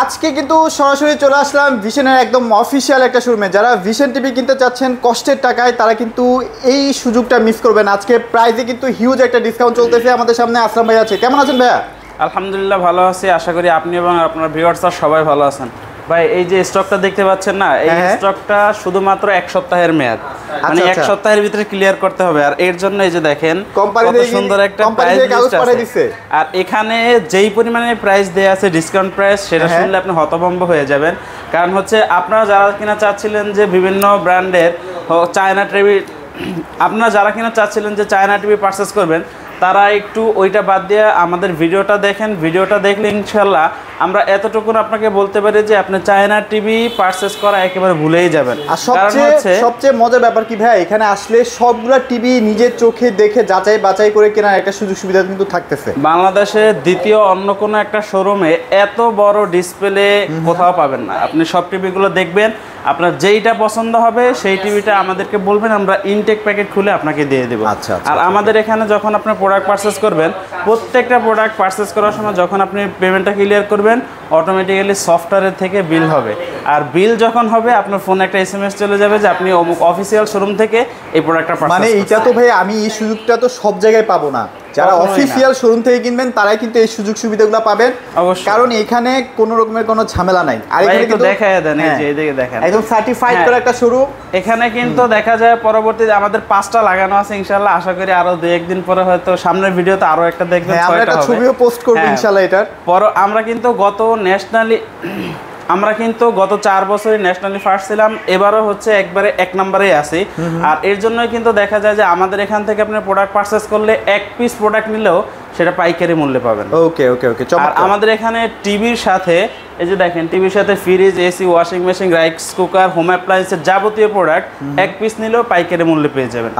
আজকে কিন্তু সরাসরি চলে আসলাম ভিশনের একদম অফিসিয়াল একটা শোরুমে। যারা ভিশন টিভি কিনতে চাচ্ছেন কষ্টের টাকায়, তারা কিন্তু এই সুযোগটা মিস করবেন। আজকে প্রাইসে কিন্তু হিউজ একটা ডিসকাউন্ট চলতেছে। আমাদের সামনে আসলাম ভাই আছে। কেমন আছেন ভাইয়া? আলহামদুলিল্লাহ ভালো আছি, আশা করি আপনি এবং আপনার ভিউয়ার্সরা সবাই ভালো আছেন। ভাই এই যে স্টকটা দেখতে পাচ্ছেন না, এই স্টকটা শুধুমাত্র এক সপ্তাহের মেয়াদ, মানে এক সপ্তাহের ভিতরে ক্লিয়ার করতে হবে। আর এর জন্য এই যে দেখেন কত সুন্দর একটা প্রাইস লিস্ট আছে। আর এখানে যেই পরিমাণে প্রাইস দেয়া আছে ডিসকাউন্ট প্রাইস, সেটা শুনলে আপনি হতভম্ব হয়ে যাবেন। কারণ হচ্ছে আপনারা যারা কিনা চাচ্ছিলেন যে বিভিন্ন ব্র্যান্ডের চায়না টিভি, আপনারা যারা কিনা চাচ্ছিলেন যে চায়না টিভি পারচেস করবেন, তারা একটু ওইটা বাদ দিয়ে আমাদের ভিডিওটা দেখেন। ভিডিওটা দেখলে ইনশাল্লাহ আমরা এতটুকু আপনাকে বলতে পারি যে আপনি চায়না টিভি পারচেস করা একেবারে ভুলেই যাবেন। আর সবচেয়ে মজার ব্যাপার কি ভাই, এখানে আসলে সবগুলা টিভি নিজের চোখে দেখে যাচাই বাছাই করে কেনার একটা সুযোগ সুবিধা কিন্তু থাকতেছে। বাংলাদেশে দ্বিতীয় অন্য কোনো একটা শোরুমে এত বড় ডিসপ্লে কোথাও পাবেন না। আপনি সব টিভিগুলো দেখবেন, আপনার যেইটা পছন্দ হবে সেই টিভিটা আমাদেরকে বলবেন, আমরা ইনটেক প্যাকেট খুলে আপনাকে দিয়ে দেবো। আর আমাদের এখানে যখন আপনি প্রোডাক্ট পারচেস করবেন, প্রত্যেকটা প্রোডাক্ট পারচেস করার সময় যখন আপনি পেমেন্টটা ক্লিয়ার করবেন, অটোমেটিক্যালি সফটওয়্যারের থেকে বিল হবে। আর বিল যখন হবে, আপনার ফোনে একটা SMS চলে যাবে যে আপনি অমুক অফিসিয়াল শোরুম থেকে এই প্রোডাক্টটা পারচেস করছেন। মানে এটা তো ভাই আমি এই সুযোগটা তো সব জায়গায় পাবো না। যারা অফিসিয়াল শোরুম থেকে কিনবেন তারাই কিন্তু এই সুযোগ সুবিধাগুলো পাবেন, কারণ এখানে কোনো রকমের কোনো ঝামেলা নাই। আর এখানে কিন্তু দেখায় দেন, এই যে এইদিকে দেখেন একদম সার্টিফাইড করা একটা শোরুম। এখানে কিন্তু দেখা যায় পরবর্তীতে আমাদের 5টা লাগানো আছে, ইনশাআল্লাহ আশা করি আরো 2-1 দিন পরে হয়তো সামনের ভিডিওতে আরো একটা দেখবেন, 6টা হবে। আমরা একটা ছবিও পোস্ট করব ইনশাআল্লাহ এটার পর। আমরা কিন্তু গত 4 বছরই ন্যাশনালি ফার্স্ট ছিলাম, এবারও হচ্ছে একবারে 1 নম্বরেই আছি। আর এর জন্যই কিন্তু দেখা যায় যে আমাদের এখান থেকে আপনি প্রোডাক্ট পারচেস করলে 1 পিস প্রোডাক্ট নিলেও সেটা পাইকারি মূল্যে পাবেন। ওকে ওকে ওকে। আর আমাদের এখানে টিভির সাথে এই যে দেখেন, টিভির সাথে fridge, AC, washing machine, rice cooker, home অ্যাপ্লায়েন্সের যাবতীয় প্রোডাক্ট 1 পিস নিলেও পাইকারি মূল্যে পেয়ে যাবেন।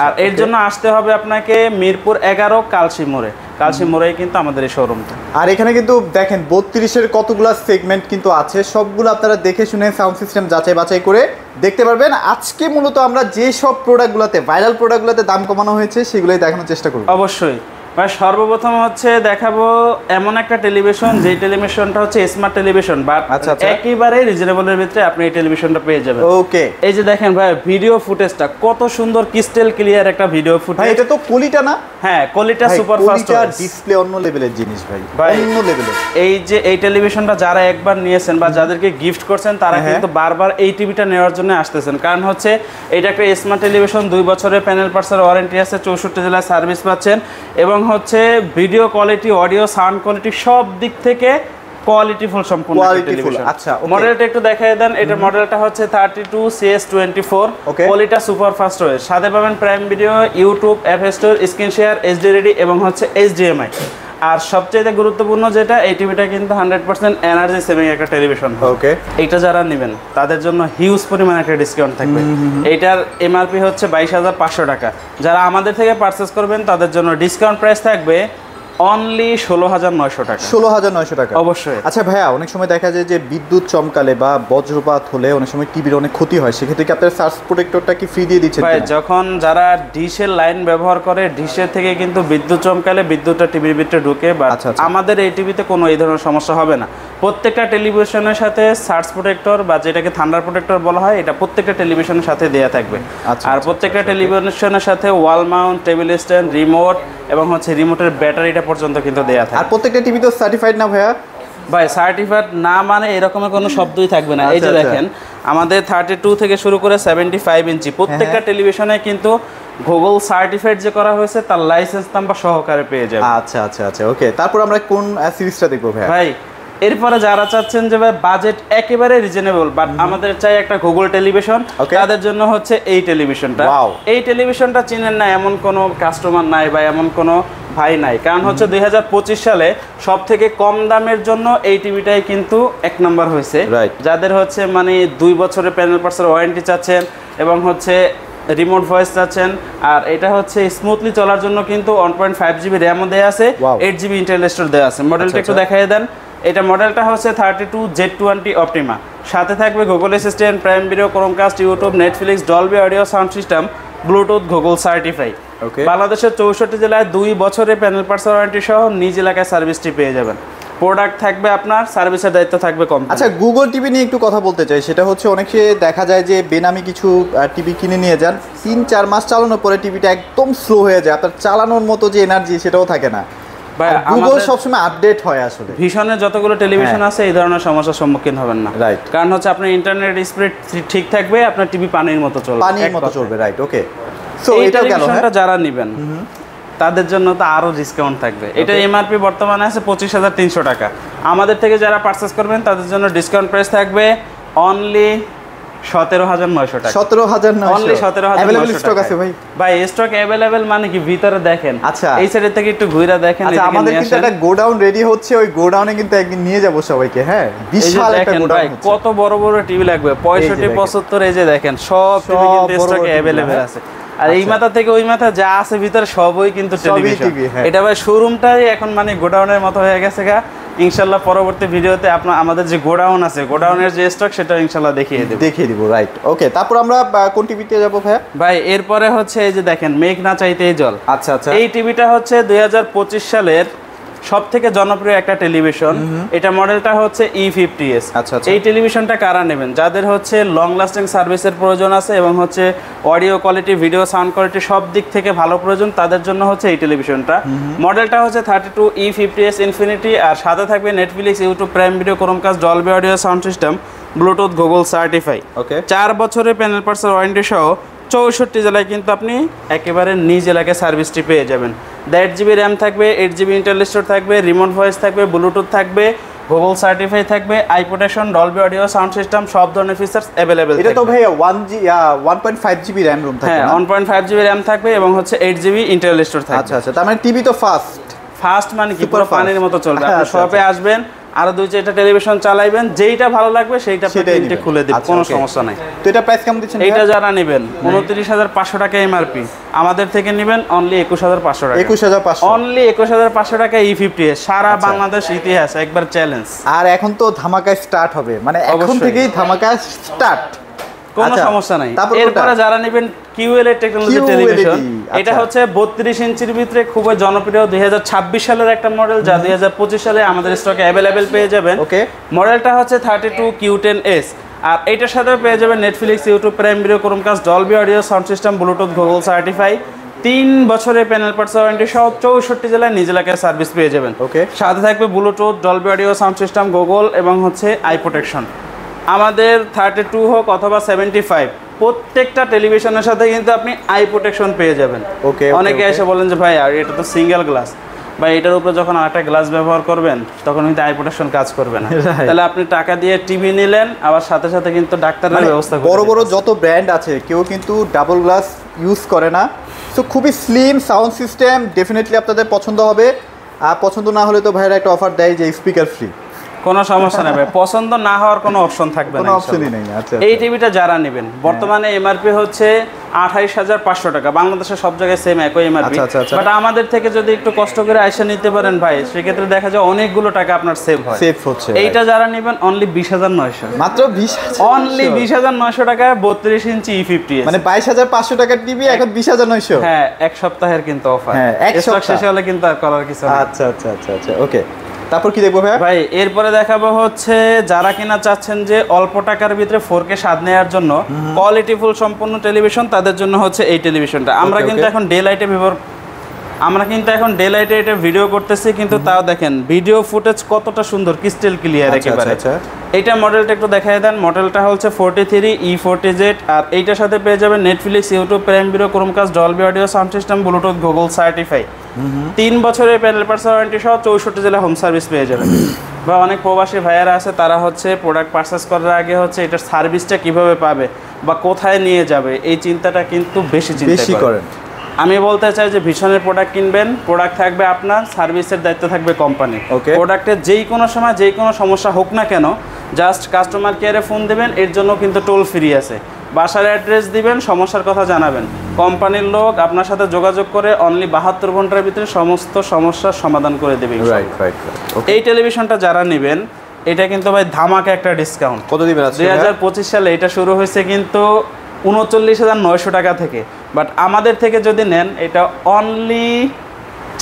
আর এর জন্য আসতে হবে আপনাকে মিরপুর 11 কালশি মোড়ে কিন্তু আমাদের এই শোরুমটা। আর এখানে কিন্তু দেখেন 32-এর কতগুলা সেগমেন্ট কিন্তু আছে, সবগুলো আপনারা দেখে শুনে সাউন্ড সিস্টেম যাচাই বাছাই করে দেখতে পারবেন। আজকে মূলত আমরা যে সব প্রোডাক্টগুলোতে, ভাইরাল প্রোডাক্টগুলোতে দাম কমানো হয়েছে সেগুলোই দেখানোর চেষ্টা করব। অবশ্যই ভাই, সর্বপ্রথম হচ্ছে দেখাবো এমন একটা টেলিভিশন, যে টেলিভিশনটা হচ্ছে স্মার্ট টেলিভিশন, বাট একেবারে রিজনেবলের ভিতরে আপনি এই টেলিভিশনটা পেয়ে যাবেন। ওকে, এই যে দেখেন ভাই, ভিডিও ফুটেজটা কত সুন্দর, ক্রিস্টাল ক্লিয়ার একটা ভিডিও ফুটেজ। এটা তো কোয়ালিটি না? হ্যাঁ, কোয়ালিটি সুপার ফাস্ট, ডিসপ্লে অন্য লেভেলের জিনিস ভাই, অন্য লেভেলের। এই যে এই টেলিভিশনটা যারা একবার নিয়েছেন বা যাদেরকে গিফট করছেন, তারা কিন্তু বারবার এই টিভিটা নেওয়ার জন্য আসতেছেন। কারণ হচ্ছে এটা একটা স্মার্ট টেলিভিশন, 2 বছরের প্যানেল পার্টসের ওয়ারেন্টি আছে, 64 জেলায় সার্ভিস পাচ্ছেন, এবং হচ্ছে video quality, audio, sound quality সব দিক থেকে কোয়ালিটিফুল সম্পূর্ণ টেলিভিশন। আচ্ছা, মডেলটা একটু দেখায় দেন। এটার মডেলটা হচ্ছে 32CS24, কোয়ালিটি সুপার ফাস্ট ওয়েস। সাথে পাবেন prime video, YouTube, app store, screen share, HD ready এবং হচ্ছে HDMI। আর সবচেয়ে গুরুত্বপূর্ণ যেটা, এই টিভিটা কিন্তু 100% এনার্জি সেভিং একটা টেলিভিশন। ওকে, এইটা যারা নেবেন তাদের জন্য হিউজ পরিমাণ একটা ডিসকাউন্ট থাকবে। এইটার MRP হচ্ছে 22,500 টাকা। যারা আমাদের থেকে পারচেস করবেন তাদের জন্য ডিসকাউন্ট প্রাইস থাকবে অনলি 16,900 টাকা। 16,900 টাকা অবশ্যই। আচ্ছা ভাইয়া, অনেক সময় দেখা যায় যে বিদ্যুৎ চমকালে বা বজ্রপাত হলে অনেক সময় টিভির অনেক ক্ষতি হয়, সেক্ষেত্রে কি আপনার সার্জ প্রোটেক্টরটা কি ফ্রি দিয়ে দিচ্ছেন? ভাই, যখন যারা ডিশের লাইন ব্যবহার করে, ডিশের থেকে কিন্তু বিদ্যুৎ চমকালে বিদ্যুৎটা টিভির ভিতরে ঢুকে, বা আমাদের এই টিভিতে কোনো এই ধরনের সমস্যা হবে না। প্রত্যেকটা টেলিভিশনের সাথে সার্জ প্রোটেক্টর বা যেটাকে থান্ডার প্রোটেক্টর বলা হয়, এটা প্রত্যেকটা টেলিভিশনের সাথে দেয়া থাকবে। আর প্রত্যেকটা টেলিভিশনের সাথে wall mount, table stand, remote এবং হচ্ছে রিমোটের ব্যাটারিটা পর্যন্ত কিন্তু দেয়া থাকে। আর প্রত্যেকটা টিভি তো সার্টিফাইড না ভাইয়া? ভাই, সার্টিফাইড না মানে এরকমের কোনো শব্দই থাকবে না। এই যে দেখেন, আমাদের 32 থেকে শুরু করে 75 ইঞ্চি প্রত্যেকটা টেলিভিশনে কিন্তু গুগল সার্টিফাইড যে করা হয়েছে, তার লাইসেন্স নাম্বার সহকারে পেয়ে যাবে। আচ্ছা আচ্ছা আচ্ছা, ওকে। তারপর আমরা কোন সিরিজটা দেখবো ভাই? এরপরে যারা চাচ্ছেন যে ভাই বাজেট একেবারে রিজনেবল, বাট আমাদের চাই একটা গুগল টেলিভিশন, তাদের জন্য হচ্ছে এই টেলিভিশনটা। এই টেলিভিশনটা চিনেন না এমন কোনো কাস্টমার নাই বা এমন কোনো ভাই নাই, কারণ হচ্ছে 2025 সালে সব থেকে কম দামের জন্য এই টিভিটাই কিন্তু 1 নম্বর হয়েছে। যাদের হচ্ছে মানে 2 বছরের প্যানেল পার্টসের ওয়ারেন্টি চাচ্ছেন এবং হচ্ছে রিমোট ভয়েস চাচ্ছেন, আর এটা হচ্ছে স্মুথলি চলার জন্য কিন্তু 1.5 GB র্যামও দেওয়া আছে, 8 GB ইন্টেল স্টোর দেওয়া আছে। মডেলটা একটু দেখাই দেন। এটা মডেলটা হচ্ছে 32Z20 অপটিমা। সাথে থাকবে Google Assistant, Prime Video, Chromecast, YouTube, Netflix, Dolby audio sound system, Bluetooth, Google certify. বাংলাদেশের 64 জেলায় 2 বছরের প্যানেল পার্টস ওয়ারেন্টি সহ নিজ এলাকায় সার্ভিসটি পেয়ে যাবেন। প্রোডাক্ট থাকবে আপনার, সার্ভিসের দায়িত্ব থাকবে কম। আচ্ছা, গুগল টিভি নিয়ে একটু কথা বলতে চাই। সেটা হচ্ছে অনেকে দেখা যায় যে বেনামি কিছু টিভি কিনে নিয়ে যান, 3-4 মাস চালানোর পরে টিভিটা একদম স্লো হয়ে যায়, আপনার চালানোর মতো যে এনার্জি সেটাও থাকে না। গুগল সবসময় আপডেট হয় আসলে। ভীষণের যতগুলো টেলিভিশন আছে এই ধরনের সমস্যার সম্মুখীন হবেন না, রাইট। কারণ হচ্ছে আপনার ইন্টারনেট স্পিড ঠিক থাকবে, আপনার টিভি পানির মতো চলবে, পানির মতো চলবে, রাইট। ওকে, সো এই এটাও গেল। টেলিভিশনটা যারা নেবেন তাদের জন্য তো আরো ডিসকাউন্ট থাকবে। এটা এমআরপি বর্তমানে আছে 25,300 টাকা। আমাদের থেকে যারা পারচেজ করবেন তাদের জন্য ডিসকাউন্ট প্রাইস থাকবে অনলি 17,900 টাকা। 17,900 অনলি 17,900 স্টক আছে ভাই। ভাই স্টক अवेलेबल মানে কি ভিতরে দেখেন। আচ্ছা, এই সাইড থেকে একটু ঘুরে দেখেন। আচ্ছা, আমাদের কিন্তু একটা গোডাউন রেডি হচ্ছে, ওই গোডাউনে কিন্তু একদিন নিয়ে যাব সবাইকে। হ্যাঁ, বিশাল একটা গোডাউন হচ্ছে। কত বড় বড় টিভি লাগবে, 65-75, এই যে দেখেন সব টিভি কিন্তু স্টকে अवेलेबल আছে। আর এই মাথা থেকে ওই মাথা যা আছে ভিতরে সবই কিন্তু টেলিভিশন। এটা ভাই শোরুমটাই এখন মানে গোডাউনের মতো হয়ে গেছে গা। ইনশাআল্লাহ পরবর্তী ভিডিওতে আপনার আমাদের যে গোডাউন আছে, গোডাউনের যে স্টক সেটা ইনশাআল্লাহ দেখিয়ে দিব, রাইট। ওকে, তারপর আমরা কোন টিভিতে যাব ভাইয়া? ভাই এরপরে হচ্ছে এই যে দেখেন মেঘ না চাইতেই জল। আচ্ছা আচ্ছা, এই টিভিটা হচ্ছে 2025 সালের সব থেকে জনপ্রিয় একটা টেলিভিশন। এটা মডেলটা হচ্ছে E50s। আচ্ছা, এই টেলিভিশনটা কারা নেবেন? যাদের হচ্ছে লং লাস্টিং সার্ভিসের প্রয়োজন আছে এবং হচ্ছে audio quality, video sound quality সব দিক থেকে ভালো প্রয়োজন, তাদের জন্য হচ্ছে এই টেলিভিশনটা। মডেলটা হচ্ছে 32 E50s ইনফিনিটি, আর সাথে থাকবে Netflix, YouTube, Prime Video, Chromecast, Dolby audio sound system, Bluetooth, Google certify. Okay, 4 বছরের প্যানেল পার্টসের ওয়ারেন্টি সহ 64 জেলায় কিন্তু আপনি একেবারে নিজ এলাকায় সার্ভিসটি পেয়ে যাবেন। 1.5 GB র্যাম থাকবে, 8 GB ইন্টারনাল স্টোরেজ থাকবে, রিমোট ভয়েস থাকবে, ব্লুটুথ থাকবে, গুগল সার্টিফাই থাকবে, I protection, Dolby audio sound system, সব ধরনের ফিচার্স अवेलेबल। এটা তো ভাই 1.5 GB র্যাম রুম থাকবে। হ্যাঁ, 1.5 GB র্যাম থাকবে এবং হচ্ছে 8 GB ইন্টারনাল স্টোরেজ থাকবে। আচ্ছা আচ্ছা, তার মানে টিভি তো ফাস্ট মানে কি পুরো পানির মতো চলবে। আপনি শপে আসবেন, আরো 2-4টা টেলিভিশন চালাইবেন, যেইটা ভালো লাগবে সেইটা প্রিন্টে খুলে দিব, কোনো সমস্যা নাই। তো এটা প্রাইস কেমন দিচ্ছেন? এটা যারা নেবেন 29,500 টাকা এমআরপি, আমাদের থেকে নেবেন অনলি 21,500 টাকা। 21,500, অনলি 21,500 টাকা E50s। সারা বাংলাদেশ ইতিহাস একবার চ্যালেঞ্জ। আর এখন তো ধামাকা স্টার্ট হবে, মানে এখন থেকেই ধামাকা স্টার্ট, কোনো সমস্যা নাই। এরপরে যারা নেবেন QLED টেকনোলজি টেলিভিশন, এটা হচ্ছে 32 ইঞ্চির ভিতরে খুবই জনপ্রিয় 2026 সালের একটা মডেল, যা 2025 সালে আমাদের স্টকে अवेलेबल পেয়ে যাবেন। ওকে, মডেলটা হচ্ছে 32 Q10s, আর এটার সাথে পেয়ে যাবেন Netflix, YouTube, Prime Video, Chromecast, Dolby audio sound system, Bluetooth, Google certify, 3 বছরের প্যানেল পার্টস ওয়ারেন্টি সহ 64 জেলায় নিজ এলাকায় সার্ভিস পেয়ে যাবেন। ওকে, সাথে থাকবে Bluetooth, Dolby audio sound system, Google এবং হচ্ছে আই প্রোটেকশন। আমাদের 32 হোক অথবা 75, প্রত্যেকটা টেলিভিশনের সাথে কিন্তু আপনি আই প্রোটেকশন পেয়ে যাবেন। ওকে, অনেকে এসে বলেন যে ভাই আর এটা তো সিঙ্গেল গ্লাস, বা এটার উপরে যখন আরেকটা গ্লাস ব্যবহার করবেন তখন কিন্তু আই প্রোটেকশন কাজ করবে না। তাহলে আপনি টাকা দিয়ে টিভি নিলেন, আবার সাথে সাথে কিন্তু ডাক্তারের ব্যবস্থা করবেন। বড় বড় যত ব্র্যান্ড আছে কেউ কিন্তু ডাবল গ্লাস ইউজ করে না। সো খুবই স্লিম সাউন্ড সিস্টেম, ডেফিনেটলি আপনাদের পছন্দ হবে। আর পছন্দ না হলে তো ভাইরা একটা অফার দেয় যে স্পিকার ফ্রি। কোনো সমস্যা নেই ভাই, পছন্দ না হওয়ার কোনো অপশন থাকবে না, কোনো অপশনই নেই। আচ্ছা, এই টিভিটা যারা নেবেন বর্তমানে এমআরপি হচ্ছে 28,500 টাকা, বাংলাদেশের সব জায়গায় সেম একই এমআরপি। বাট আমাদের থেকে যদি একটু কষ্ট করে আইসা নিতে পারেন ভাই, সেক্ষেত্রে দেখা যায় অনেকগুলো টাকা আপনার সেভ হচ্ছে। এইটা যারা নেবেন অনলি 20,900, মাত্র 20,000, অনলি 20,900 টাকায় 32 ইঞ্চি E50s, মানে 22,500 টাকার টিভি এখন 20,900। হ্যাঁ, এক সপ্তাহের কিন্তু অফার। হ্যাঁ, এক সপ্তাহ শেষ হলে কিন্তু আর করার কিছু নেই। আচ্ছা আচ্ছা আচ্ছা আচ্ছা, ওকে। তারপর কি দেখবো ভাই? এরপরে দেখাবো হচ্ছে যারা কিনা চাচ্ছেন যে অল্প টাকার ভিতরে 4K স্বাদ নেওয়ার জন্য কোয়ালিটি ফুল সম্পূর্ণ টেলিভিশন, তাদের জন্য হচ্ছে এই টেলিভিশনটা। আমরা কিন্তু এখন ডে লাইটে এটা ভিডিও করতেছি, কিন্তু তাও দেখেন ভিডিও ফুটেজ কতটা সুন্দর, ক্রিস্টাল ক্লিয়ার একেবারে। এইটা মডেলটা একটু দেখাই দেন। মডেলটা হচ্ছে 43 E40Z, আর এইটার সাথে পেয়ে যাবেন Netflix, YouTube, Prime Video, Chromecast, Dolby audio sound system, Bluetooth, Google certify, 3 বছরের প্যানেল পার্টস ওয়ারেন্টি সহ 64 জেলা হোম সার্ভিস পেয়ে যাবেন। বা অনেক প্রবাসী ভাইয়ারা আছে, তারা হচ্ছে প্রোডাক্ট পারচেস করার আগে হচ্ছে এটার সার্ভিসটা কিভাবে পাবে বা কোথায় নিয়ে যাবে, এই চিন্তাটা কিন্তু বেশি করেন। আমি বলতে চাই যে ভীষণের প্রোডাক্ট কিনবেন, প্রোডাক্ট থাকবে আপনার, সার্ভিসের দায়িত্ব থাকবে কোম্পানি। প্রোডাক্টের যেই কোনো সময় যেই কোনো সমস্যা হোক না কেন, জাস্ট কাস্টমার কেয়ারে ফোন দেবেন, এর জন্য কিন্তু টোল ফ্রি আছে। বাসার অ্যাড্রেস দিবেন, সমস্যার কথা জানাবেন, কোম্পানির লোক আপনার সাথে যোগাযোগ করে অনলি 72 ঘন্টার ভিতরে সমস্ত সমস্যার সমাধান করে দেবে। এই টেলিভিশনটা যারা নেবেন, এটা কিন্তু ভাই ধামাকা একটা ডিসকাউন্ট। কত দিবেন? 2025 সালে এটা শুরু হয়েছে কিন্তু 39,900 টাকা থেকে, বাট আমাদের থেকে যদি নেন এটা অনলি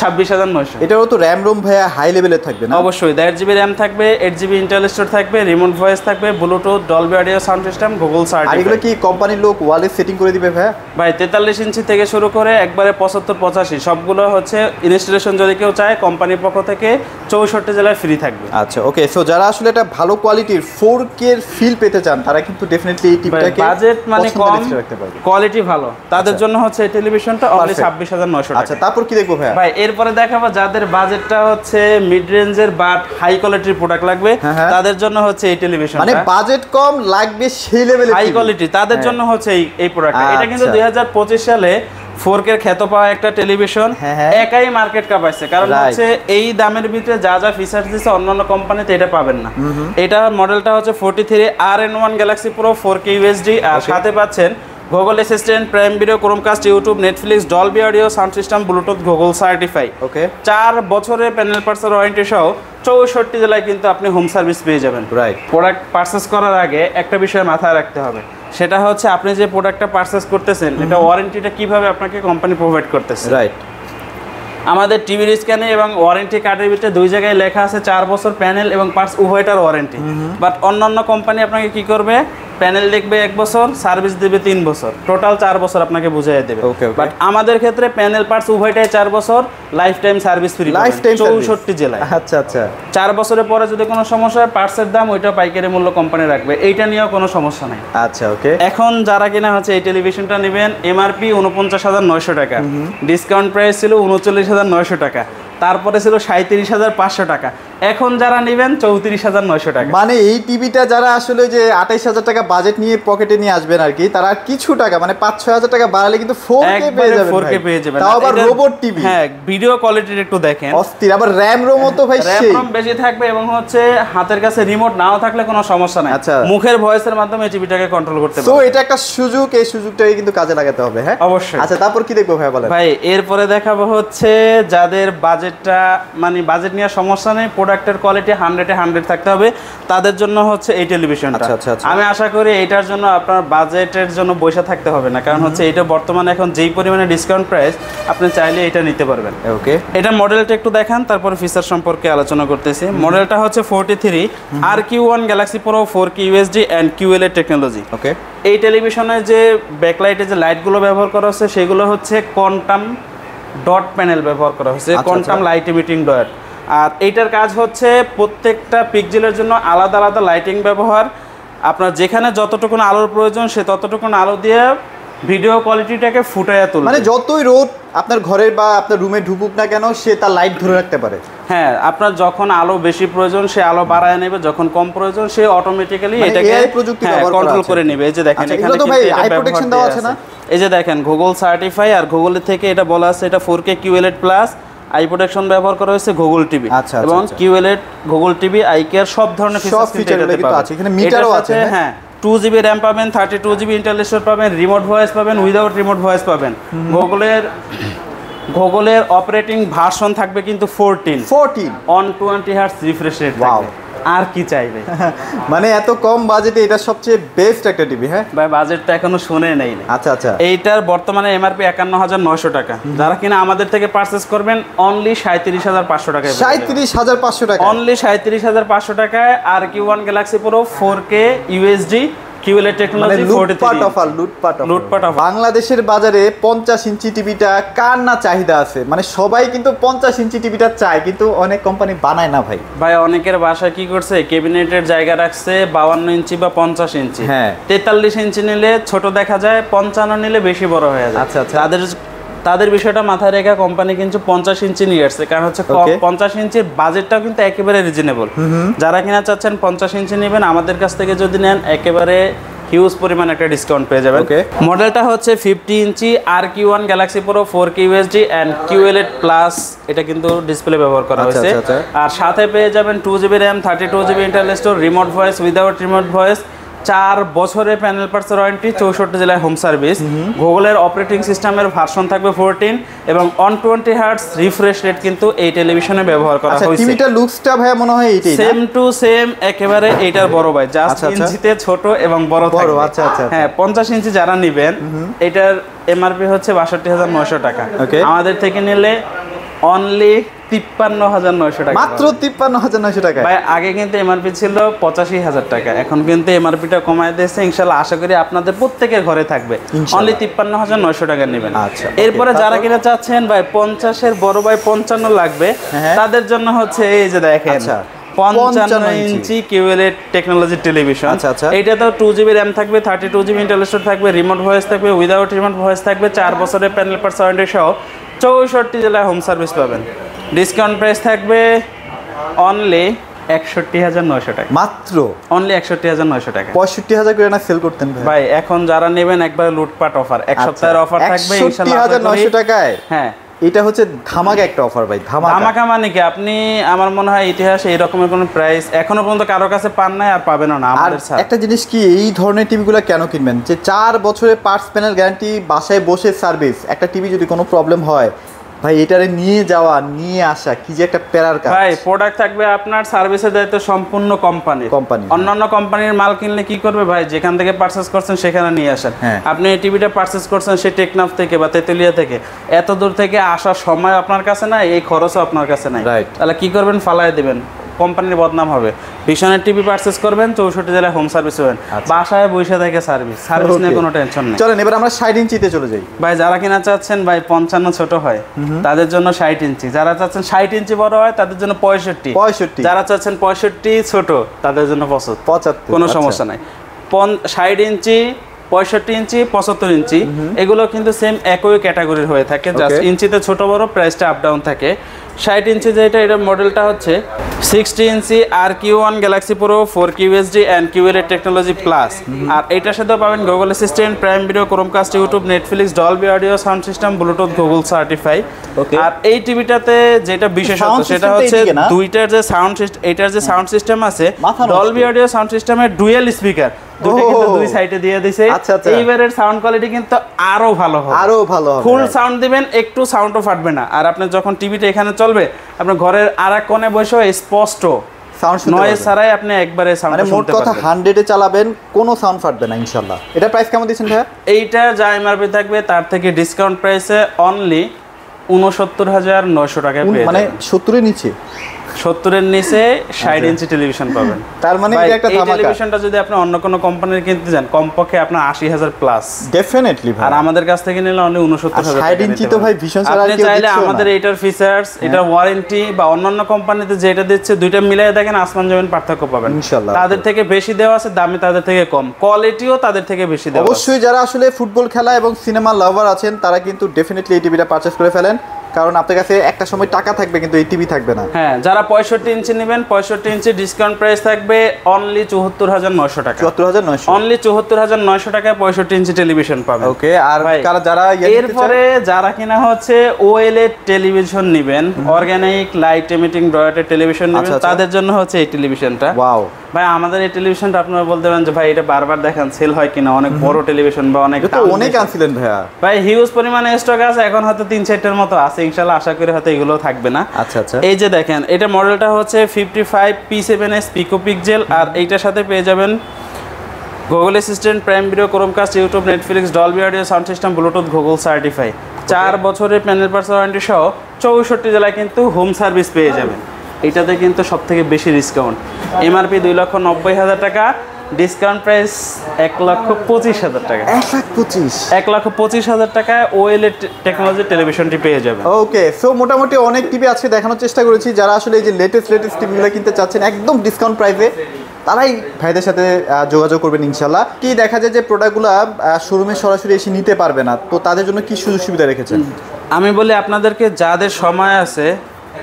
26,900। এটাও তো র্যাম রোম ভাইয়া হাই লেভেলে থাকবে না? অবশ্যই 1.5 জিবি র্যাম থাকবে, 8 জিবি ইন্টেল স্টোর থাকবে, রিমোট ভয়েস থাকবে, Bluetooth, Dolby audio sound system, Google আর সার্টিফাইড। এগুলো কি কোম্পানির লোক ওয়ালে সেটিং করে দিবে ভাইয়া? ভাই 43 ইঞ্চি থেকে শুরু করে একবারে 75-85 সবগুলো হচ্ছে ইনস্টলেশন যদি কেউ চায় কোম্পানির পক্ষ থেকে 64 জেলায় ফ্রি থাকবে। আচ্ছা ওকে, সো যারা আসলে এটা ভালো কোয়ালিটির 4K এর ফিল পেতে চান তারা কিন্তু ডেফিনেটলি এই টিভিটাকে বাজেট মানে কম রাখতে পারবে, কোয়ালিটি ভালো, তাদের জন্য হচ্ছে এই টেলিভিশনটা অনলি 26,900 টাকা। আচ্ছা তারপর কি দেখবো ভাইয়া? ভাই এরপরে দেখাবো যাদের বাজেটটা হচ্ছে মিড রেঞ্জের বাট হাই কোয়ালিটির প্রোডাক্ট লাগবে তাদের জন্য হচ্ছে এই টেলিভিশনটা, মানে বাজেট কম লাগবে সেই লেভেলের হাই কোয়ালিটি তাদের জন্য হচ্ছে এই প্রোডাক্টটা। এটা কিন্তু 2025 সালে 4K এর খ্যাত পাওয়া একটা টেলিভিশন, একাই মার্কেট কাঁপাইছে, কারণ হচ্ছে এই দামের ভিতরে যা যা ফিচার দিচ্ছে অন্যান্য কোম্পানিতে এটা পাবেন না। এটা মডেলটা হচ্ছে 43 RN1 Galaxy Pro 4K UHD, আর সাথে পাচ্ছেন Google Assistant, Prime Video, Chromecast, YouTube, Netflix, Dolby audio, sound system, Bluetooth, Google certify. Okay 4 বছরের প্যানেল পার্টসের ওয়ারেন্টি সহ 64 জেলায় কিন্তু আপনি হোম সার্ভিস পেয়ে যাবেন। রাইট। প্রোডাক্ট পারচেজ করার আগে একটা বিষয় মাথায় রাখতে হবে, সেটা হচ্ছে আপনি যে প্রোডাক্টটা পারচেজ করতেছেন এটা ওয়ারেন্টিটা কিভাবে আপনাকে কোম্পানি প্রোভাইড করতেছে। রাইট। আমাদের টিভির স্ক্যানে এবং ওয়ারেন্টি কার্ডের ভিতরে দুই জায়গায় লেখা আছে 4 বছর প্যানেল এবং পার্টস উভয়টার ওয়ারেন্টি, বাট অন্যান্য কোম্পানি আপনাকে কি করবে, প্যানেল দেখবে 1 বছর, সার্ভিস দেবে 3 বছর, টোটাল 4 বছর আপনাকে বুঝিয়ে দেবে। বাট আমাদের ক্ষেত্রে প্যানেল পার্টস উভয়টাই 4 বছর, লাইফ টাইম সার্ভিস ফ্রি, 64 জেলায়। আচ্ছা আচ্ছা 4 বছরের পরে যদি কোনো সমস্যা হয় পার্টসের দাম ওইটা পাইকারি মূল্য কোম্পানি রাখবে, এইটা নিয়েও কোনো সমস্যা নাই। আচ্ছা ওকে। এখন যারা কিনা হচ্ছে এই টেলিভিশনটা নেবেন, এমআরপি 49,900 টাকা, ডিসকাউন্ট প্রাইস ছিল 39,900 টাকা, তারপরে ছিল 37,500 টাকা, এখন যারা নেবেন 34,900 টাকা। মানে এই টিভিটা যারা আসলে যে 28,000 টাকা বাজেট নিয়ে পকেটে নিয়ে আসবেন আর কি, তারা কিছু টাকা মানে 5-6,000 টাকা বাড়ালে কিন্তু 4K পেয়ে যাবেন। 4K পেয়ে যাবেন, তাও আবার রোবট টিভি। হ্যাঁ, ভিডিও কোয়ালিটির একটু দেখেন অস্থির, আবার র‍্যাম রোমও তো ভাই সেই র‍্যাম বেশি থাকবে এবং হচ্ছে হাতের কাছে রিমোট নাও থাকলে কোনো সমস্যা নাই, আচ্ছা মুখের ভয়েসের মাধ্যমে টিভিটাকে কন্ট্রোল করতে পারবেন। তো এটা একটা সুযোগ, এই সুযোগটাকে কিন্তু কাজে লাগাতে হবে। হ্যাঁ অবশ্যই। আচ্ছা তারপর কি দেখবো ভাই বলেন? ভাই এরপরে দেখাবো হচ্ছে যাদের বাজেটটা মানে বাজেট নিয়ে সমস্যা নেই, প্রোডাক্টের কোয়ালিটি 100-এ 100 থাকতে হবে, তাদের জন্য হচ্ছে এই টেলিভিশনটা। আমি আশা করি এটার জন্য আপনার বাজেটের জন্য বসে থাকতে হবে না, কারণ হচ্ছে এটা বর্তমানে এখন যেই পরিমাণে ডিসকাউন্ট প্রাইস আপনি চাইলে এটা নিতে পারবেন। ওকে এটা মডেলটা একটু দেখান, তারপর ফিচার সম্পর্কে আলোচনা করতেছি। মডেলটা হচ্ছে 43 RQ1 Galaxy Pro 4K UHD and QLED technology. Okay এই টেলিভিশনে যে ব্যাকলাইটে যে লাইটগুলো ব্যবহার করা হচ্ছে সেগুলো হচ্ছে কোয়ান্টাম ডট প্যানেল ব্যবহার করা হচ্ছে, কোয়ান্টাম লাইট ইমিটিং ডট। আর এইটার কাজ হচ্ছে প্রত্যেকটা পিক্সেলের জন্য আলাদা আলাদা লাইটিং ব্যবহার, আপনার যেখানে যতটুকুন আলোর প্রয়োজন সে ততটুকুন আলো দিয়ে ভিডিও কোয়ালিটিটাকে ফুটাইয়া তুলবে। মানে যতই রোদ আপনার ঘরের বা আপনার রুমে ঢুকুক না কেন সে তার লাইট ধরে রাখতে পারে। হ্যাঁ, আপনার যখন আলো বেশি প্রয়োজন সে আলো বাড়ায় নেবে, যখন কম প্রয়োজন সে অটোমেটিক্যালি এটাকে কন্ট্রোল করে নেবে। এই যে দেখেন এখানে কিন্তু আই প্রোটেকশন দেওয়া আছে না, এই যে দেখেন গুগল সার্টিফাই, আর গুগলের থেকে এটা বলা আছে এটা 4K QLED plus, I protection ব্যবহার করা হয়েছে গুগল টিভি এবং QLED Google TV eye care সব ধরনের ফিচার কিন্তু আছে। এখানে মিটারও আছে। হ্যাঁ 2GB র্যাম পাবেন, 32GB ইন্টেল স্টোর পাবেন, রিমোট ভয়েস পাবেন, উইদাউট রিমোট ভয়েস পাবেন। গুগলের অপারেটিং ভার্সন থাকবে কিন্তু 14 অন 20 হার্টজ রিফ্রেশ রেট থাকবে। আর কি চাইবে? মানে এত কম বাজেটে এটা সবচেয়ে বেস্ট একটা টিভি। হ্যাঁ ভাই বাজেটটা এখনো শুনে নেই। আচ্ছা আচ্ছা এইটার বর্তমানে এমআরপি 51,900 টাকা, যারা কিনা আমাদের থেকে পারচেজ করবেন অনলি 37,500 টাকায়, 37,500 টাকা, অনলি 37,500 টাকায় RQ1 Galaxy Pro 4K UHD QLED technology 43। বাংলাদেশের বাজারে 50 ইঞ্চি টিভিটা কার না চাহিদা আছে, মানে সবাই কিন্তু 50 ইঞ্চি টিভিটা চায়, কিন্তু অনেক কোম্পানি বানায় না ভাই। অনেকের বাসায় কি করছে, ক্যাবিনেটের জায়গা রাখছে 52 ইঞ্চি বা 50 ইঞ্চি। হ্যাঁ 43 ইঞ্চি নিলে ছোট দেখা যায়, 55 নিলে বেশি বড় হয়ে যায়। আচ্ছা আচ্ছা তাদের বিষয়টা মাথায় রেখে কোম্পানি কিন্তু 50 ইঞ্চি নিয়ে আসছে, কারণ হচ্ছে 50 ইঞ্চির বাজেটটাও কিন্তু একেবারে রিজনেবল। যারা কিনা চাচ্ছেন 50 ইঞ্চি নেবেন আমাদের কাছ থেকে যদি নেন একেবারে হিউজ পরিমাণ একটা ডিসকাউন্ট পেয়ে যাবেন। মডেলটা হচ্ছে 50 ইঞ্চি RQ1 Galaxy Pro 4K UHD and QLED plus, এটা কিন্তু ডিসপ্লে ব্যবহার করা হয়েছে। আর সাথে পেয়ে যাবেন 2GB RAM, 32GB Intel store, remote voice, without remote voice, 4 বছরের প্যানেল পার্টস ওয়ারেন্টি, 64 জেলায় হোম সার্ভিস। গুগলের অপারেটিং সিস্টেমের ভার্সন থাকবে 14 এবং 120 হার্টজ রিফ্রেশ রেট কিন্তু এই টেলিভিশনে ব্যবহার করা হয়েছে। টিভিটা লুকসটা ভাই মনে হয় এইটাই সেম টু সেম একেবারে এইটার বড় ভাই, জাস্ট ইঞ্চিতে ছোট এবং বড় থাকবে। আচ্ছা আচ্ছা হ্যাঁ 50 ইঞ্চি যারা নেবেন এটার এমআরপি হচ্ছে 62,900 টাকা, আমাদের থেকে নিলে অনলি 53,900 টাকা, মাত্র 53,900 টাকা। ভাই আগে কিন্তু এমআরপি ছিল 85,000 টাকা, এখন কিন্তু এমআরপিটা কমায় দিয়েছে। ইনশাআল্লাহ আশা করি আপনাদের প্রত্যেকের ঘরে থাকবে। অনলি 53,900 টাকা নেবেন। আচ্ছা, এরপরে যারা কিনা চাচ্ছেন ভাই 50-এর বড় ভাই 55 লাগবে, তাদের জন্য হচ্ছে এই যে দেখেন 55 ইঞ্চি কিউএলইডি টেকনোলজি টেলিভিশন। এইটা তো 2GB র্যাম থাকবে, 32GB ইন্টারনাল স্টোরেজ থাকবে, রিমোট ভয়েস থাকবে, উইদাউট রিমোট ভয়েস থাকবে, 4 বছরের প্যানেল পার্টস ওয়ারেন্টি সহ 64 জেলায় হোম সার্ভিস পাবেন। ডিসকাউন্ট প্রাইস থাকবে অনলি 61,900 টাকা, মাত্র অনলি 61,900 টাকা। 65,000 করে না সেল করতেন ভাই এখন যারা নেবেন একবার লুটপাট অফার, এক সপ্তাহের অফার থাকবে ইনশাআল্লাহ 61,900 টাকায়। হ্যাঁ, এটা হচ্ছে ধামাকা একটা অফার ভাই, ধামাকা মানে কি আপনি আমার মনে হয় ইতিহাসে এই রকমের কোনো প্রাইস এখনো পর্যন্ত কারো কাছে পান নাই আর পাবেনও না আমাদের স্যার। একটা জিনিস কি, এই ধরনের টিভিগুলো কেন কিনবেন, যে 4 বছরের পার্টস প্যানেল গ্যারান্টি, বাসায় বসে সার্ভিস। একটা টিভি যদি কোনো প্রবলেম হয় ভাই, এটারে নিয়ে যাওয়া নিয়ে আসা কি যে একটা প্যারার কাজ। ভাই প্রোডাক্ট থাকবে আপনার, সার্ভিসের দায়িত্ব সম্পূর্ণ কোম্পানি। অন্যান্য কোম্পানির মাল কিনলে কি করবে ভাই, যেখান থেকে পারচেজ করছেন সেখানে নিয়ে আসেন। আপনি এই টিভিটা পারচেজ করছেন সেই টেকনাফ থেকে বা তেতুলিয়া থেকে, এত দূর থেকে আসার সময় আপনার কাছে নাই, এই খরচও আপনার কাছে নাই, তাহলে কি করবেন, ফালায় দিবেন, কোম্পানির বদনাম হবে। ভিশনের টিভি পারচেজ করবেন, 64 জেলায় হোম সার্ভিস হবেন, বাসায় বসে থেকে সার্ভিস নিয়ে কোনো টেনশন নেই। চলেন এবার আমরা 60 ইঞ্চিতে চলে যাই। ভাই যারা কিনা চাচ্ছেন ভাই 55 ছোট হয় তাদের জন্য 60 ইঞ্চি, যারা চাচ্ছেন 60 ইঞ্চি বড় হয় তাদের জন্য 65, যারা চাচ্ছেন 65 ছোট তাদের জন্য 75, কোনো সমস্যা নাই। 60 ইঞ্চি, 65 ইঞ্চি, 75 ইঞ্চি এগুলো কিন্তু সেম একই ক্যাটাগরির হয়ে থাকে, জাস্ট ইঞ্চিতে ছোট বড় প্রাইসটা আপ ডাউন থাকে। 60 ইঞ্চি যেটা, এটার মডেলটা হচ্ছে 60 inch RQ1 Galaxy Pro 4K UHD and QLED technology plus. আর এটার সাথে পাবেন Google Assistant, Prime Video, Chromecast, YouTube, Netflix, Dolby audio sound system, Bluetooth, Google certify. আর এই টিভিটাতে যেটা বিশেষত্ব সেটা হচ্ছে দুইটার যে সাউন্ড সিস্টেম, এটার যে সাউন্ড সিস্টেম আছে ডলবি অডিও সাউন্ড সিস্টেমের ডুয়াল স্পিকার, দুটো কিন্তু দুই সাইডে দিয়ে দিয়েছে। এইবারের সাউন্ড কোয়ালিটি কিন্তু আরো ভালো হবে, ফুল সাউন্ড দিবেন, একটু সাউন্ডও ফাটবে না। আর আপনি যখন টিভিটা এখানে চলবে, আপনার ঘরের আরেক কোণে বসে স্পষ্ট সাউন্ড নয়েজ ছাড়াই আপনি একবারে সাউন্ড শুনতে পারবেন। মোট কথা 100 এ চালাবেন, কোনো সাউন্ড ফাটবে না ইনশাআল্লাহ। এটা প্রাইস কেমন দিচ্ছেন ভাই? এইটা যা এমআরপি থাকবে তার থেকে ডিসকাউন্ট প্রাইসে অনলি 69,900 টাকায় পেয়ে যাবেন। মানে 70 এর নিচে, 70 এর নিচে 60 ইঞ্চি টেলিভিশন পাবেন। তার মানে এটা একটা ধামাকা। এই টেলিভিশনটা যদি আপনি অন্য কোনো কোম্পানির কিনতে যান, কমপক্ষে আপনার 80,000 প্লাস ডেফিনেটলি ভাই। আর আমাদের কাছ থেকে নিলে অনলি 69,000 টাকা। 60 ইঞ্চি তো ভাই ভীষণ ছাড়া আপনি চাইলে আমাদের এটার ফিচারস, এটার ওয়ারেন্টি বা অন্যান্য কোম্পানিতে যেটা দিচ্ছে দুইটা মিলাই দেখেন, আসমান জমিন পার্থক্য পাবেন ইনশাআল্লাহ। তাদের থেকে বেশি দেওয়া আছে, দামে তাদের থেকে কম, কোয়ালিটিও তাদের থেকে বেশি দেওয়া। অবশ্যই যারা আসলে ফুটবল খেলা এবং সিনেমা লাভার আছেন তারা কিন্তু ডেফিনেটলি এই টিভিটা পারচেজ করে ফেলেন, কারণ আপনার কাছে একটা সময় টাকা থাকবে কিন্তু এই টিভি থাকবে না। হ্যাঁ, যারা 65 ইঞ্চি নেবেন, 65 ইঞ্চি ডিসকাউন্ট প্রাইস থাকবে অনলি 74,900 টাকা। 74,900, অনলি 74,900 টাকায় 65 ইঞ্চি টেলিভিশন পাবেন। ওকে। আর যারা এরপরে যারা কিনা হচ্ছে OLED টেলিভিশন নেবেন, অর্গানিক লাইট এমিটিং ডয়েটের টেলিভিশন নেবেন, তাদের জন্য হচ্ছে এই টেলিভিশনটা। ওয়াও ভাই, আমাদের এই টেলিভিশনটা আপনারা বলতে পারেন যে ভাই এটা বারবার দেখান, সেল হয় কিনা, অনেক বড় টেলিভিশন বা অনেক আনছিলেন ভাইয়া। ভাই হিউজ পরিমাণে স্টক আছে, এখন হয়তো 3-4টার মতো আছে, ইনশাআল্লাহ আশা করি হয়তো এগুলো থাকবে না। আচ্ছা। এই যে দেখেন, এটা মডেলটা হচ্ছে 55P7S পিকো পিক্সেল, আর এইটার সাথে পেয়ে যাবেন Google Assistant, Prime Video, Chromecast, YouTube, Netflix, Dolby audio sound system, Bluetooth, Google certify, 4 বছরের প্যানেল পার্টস ওয়ারেন্টি সহ 64 জেলায় কিন্তু হোম সার্ভিস পেয়ে যাবেন। এইটাতে কিন্তু সব থেকে বেশি ডিসকাউন্ট, এমআরপি 2,90,000 টাকা, ডিসকাউন্ট প্রাইস 1,25,000 টাকা। 1,25,000 টাকায় OLED টেকনোলজি টেলিভিশনটি পেয়ে যাবেন। ওকে, সো মোটামুটি অনেক টিভি আজকে দেখানোর চেষ্টা করেছি। যারা আসলে এই যে লেটেস্ট টিভিগুলো কিনতে চাচ্ছেন একদম ডিসকাউন্ট প্রাইসে, তারাই ভাইদের সাথে যোগাযোগ করবেন ইনশাল্লাহ। কি দেখা যায় যে প্রোডাক্টগুলো শোরুমে সরাসরি এসে নিতে পারবে না, তো তাদের জন্য কি সুযোগ সুবিধা রেখেছেন? আমি বলি আপনাদেরকে, যাদের সময় আছে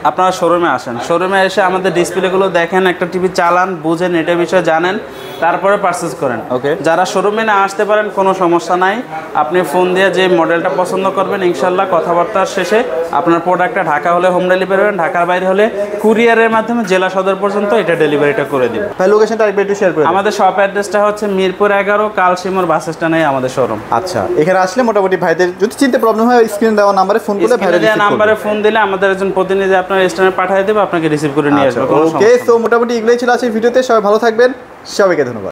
আপনারা শোরুমে আসেন, শোরুমে এসে আমাদের ডিসপ্লেগুলো দেখেন, একটা টিভি চালান, বুঝেন, এটার বিষয়ে জানেন, তারপরে পারচেজ করেন। ওকে, যারা শোরুমে না আসতে পারেন কোনো সমস্যা নাই, আপনি ফোন দিয়ে যে মডেলটা পছন্দ করবেন ইনশাল্লাহ কথাবার্তার শেষে আপনার প্রোডাক্টটা ঢাকা হলে হোম ডেলিভারি পাবেন, ঢাকার বাইরে হলে কুরিয়ারের মাধ্যমে জেলা সদর পর্যন্ত এটা ডেলিভারিটা করে দিবেন। ভাই লোকেশনটা আরেকবার একটু শেয়ার করুন। আমাদের শপ অ্যাড্রেসটা হচ্ছে মিরপুর 11 কালশিমুর বাস স্ট্যান্ডে আমাদের শোরুম। আচ্ছা, এখানে আসলে মোটামুটি ভাইদের যদি চিনতে প্রবলেম হয় স্ক্রিনে দেওয়া নাম্বারে ফোন করলে ভাইদের নাম্বারে ফোন দিলে আমাদের একজন প্রতিনিধি আপনার স্ট্যান্ডে পাঠিয়ে দেবে, আপনাকে রিসিভ করে নিয়ে আসবে। ওকে, সো মোটামুটি এগুলোই ছিল আজকের ভিডিওতে। সবাই ভালো থাকবেন, সবাইকে ধন্যবাদ।